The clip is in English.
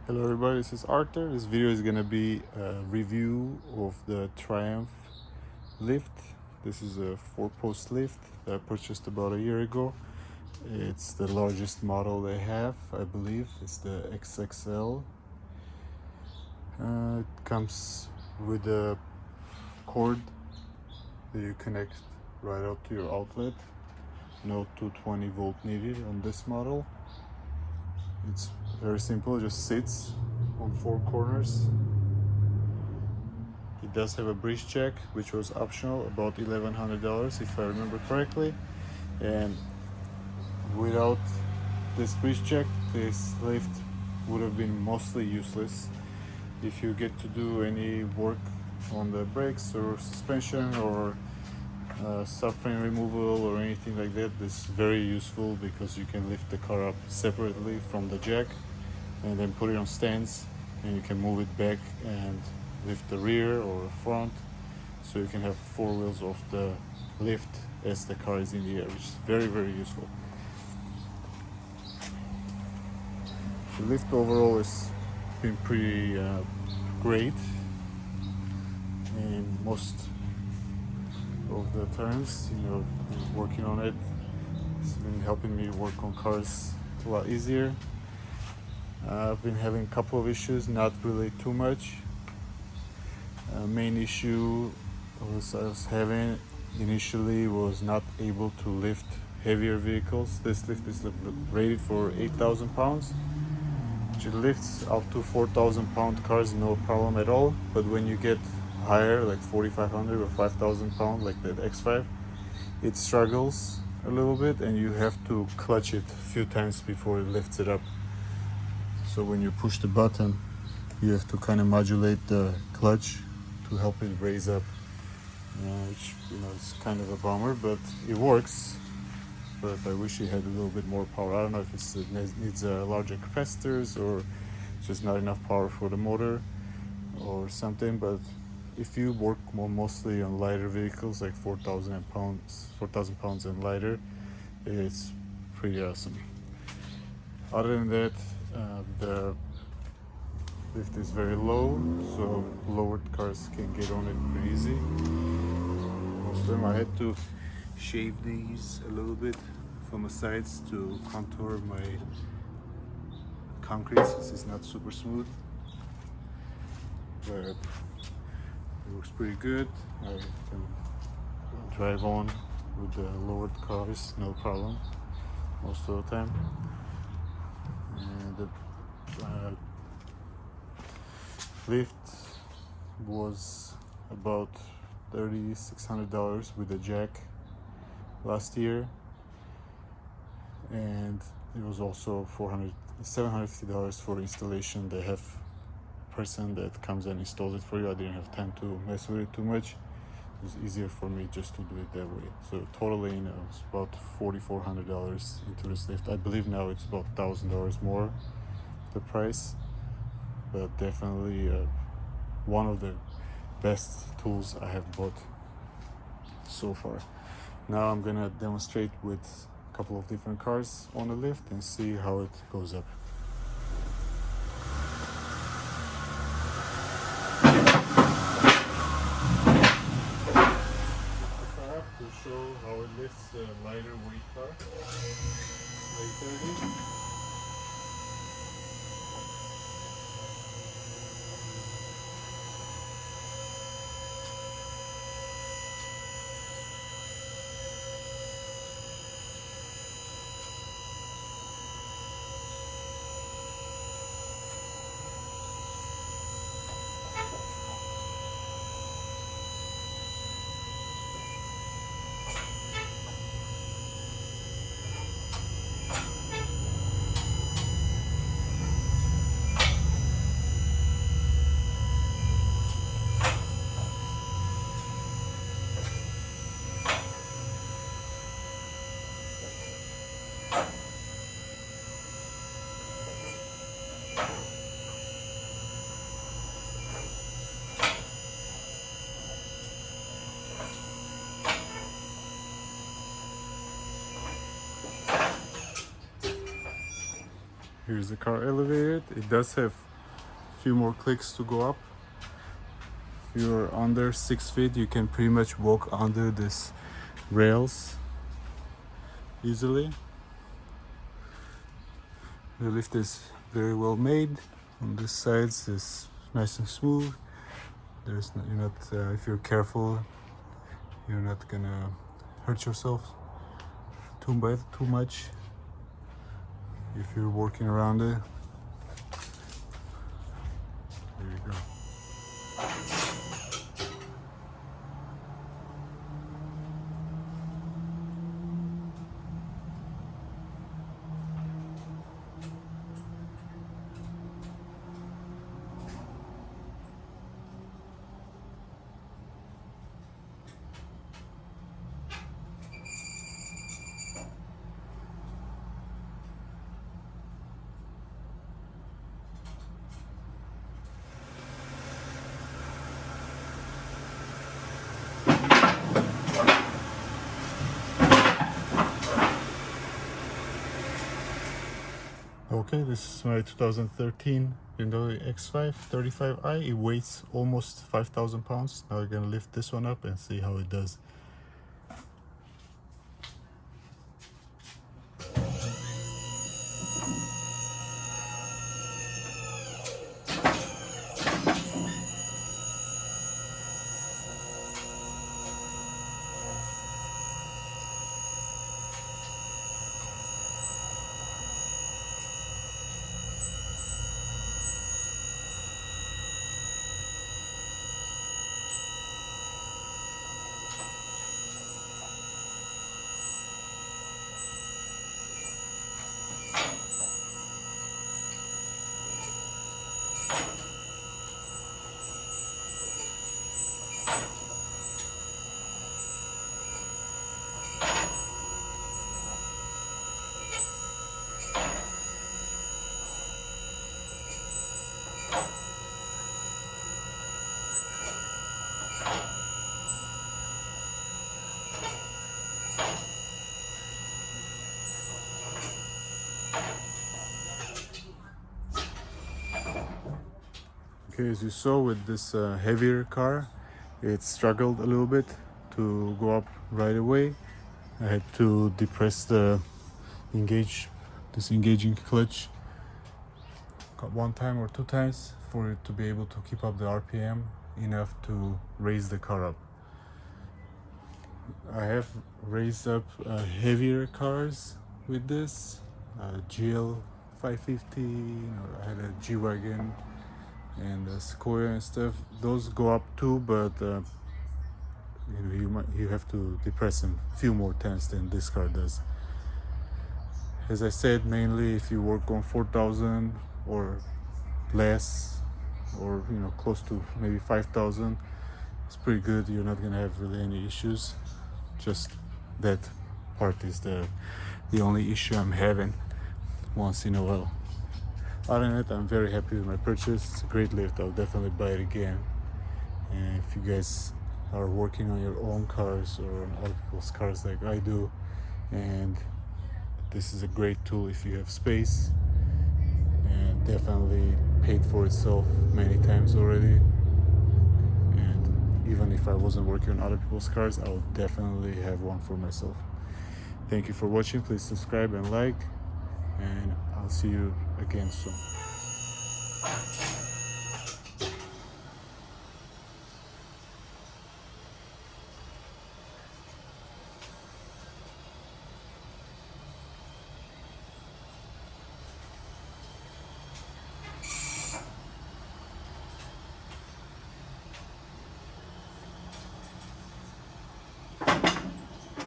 Hello everybody, this is Arthur. This video is gonna be a review of the Triumph lift. This is a 4-post lift that I purchased about a year ago. It's the largest model they have, I believe. It's the XXL. It comes with a cord that you connect right out to your outlet. No 220 volt needed on this model. It's very simple, it just sits on 4 corners. It does have a bridge jack, which was optional, about $1,100 if I remember correctly. And without this bridge jack, this lift would have been mostly useless. If you get to do any work on the brakes or suspension or subframe removal or anything like that, this is very useful because you can lift the car up separately from the jack and then put it on stands, and you can move it back and lift the rear or front, so you can have 4 wheels of the lift as the car is in the air, which is very useful. The lift overall has been pretty great in most of the terms. Working on it, it's been helping me work on cars a lot easier. I've been having a couple of issues, not really too much. Main issue I was having initially was not able to lift heavier vehicles. This lift is rated for 8,000 pounds, which it lifts up to 4,000 pound cars no problem at all. But when you get higher, like 4,500 or 5,000 pound, like the X5, it struggles a little bit, and you have to clutch it a few times before it lifts it up. So when you push the button, you have to kind of modulate the clutch to help it raise up, which is kind of a bummer, but it works. But I wish it had a little bit more power. I don't know if it needs larger capacitors or just not enough power for the motor or something. But if you work mostly on lighter vehicles, like 4,000 pounds and lighter, it's pretty awesome. Other than that, the lift is very low, so lowered cars can get on it pretty easy. Most of them, I had to shave these a little bit from the sides to contour my concrete. This is not super smooth, but it looks pretty good. I can drive on with the lowered cars, no problem, most of the time. And the lift was about $3,600 with a jack last year, and it was also $750 for installation. They have a person that comes and installs it for you. I didn't have time to mess with it too much. It was easier for me just to do it that way. So totally, it's about $4,400 into this lift. I believe now it's about $1,000 more the price, but definitely one of the best tools I have bought so far. Now I'm gonna demonstrate with a couple of different cars on the lift and see how it goes up. To show how it lifts a lighter weight car, E30. Here's the car elevated. It does have few more clicks to go up. If you're under 6 feet, you can pretty much walk under this rails easily. The lift is very well made. On this side it's nice and smooth. There's no, you're not if you're careful, you're not gonna hurt yourself too much if you're working around it. There you go. Okay, this is my 2013 BMW X5 35i. It weighs almost 5,000 pounds. Now we're gonna lift this one up and see how it does. Okay, as you saw with this heavier car, it struggled a little bit to go up right away. I had to depress the engaging clutch one time or two times for it to be able to keep up the RPM enough to raise the car up. I have raised up heavier cars with this GL 550, I had a G-Wagon and a Sequoia and stuff. Those go up too, but you have to depress them a few more times than this car does. As I said, mainly if you work on 4,000 or less, or close to maybe 5,000, it's pretty good. You're not gonna have really any issues. Just that part is the only issue I'm having once in a while. Other than that, I'm very happy with my purchase. It's a great lift. I'll definitely buy it again. And if you guys are working on your own cars or on other people's cars like I do, and this is a great tool if you have space, and definitely paid for itself many times already. And even if I wasn't working on other people's cars, I would definitely have one for myself. Thank you for watching. Please subscribe and like, and I'll see you again soon.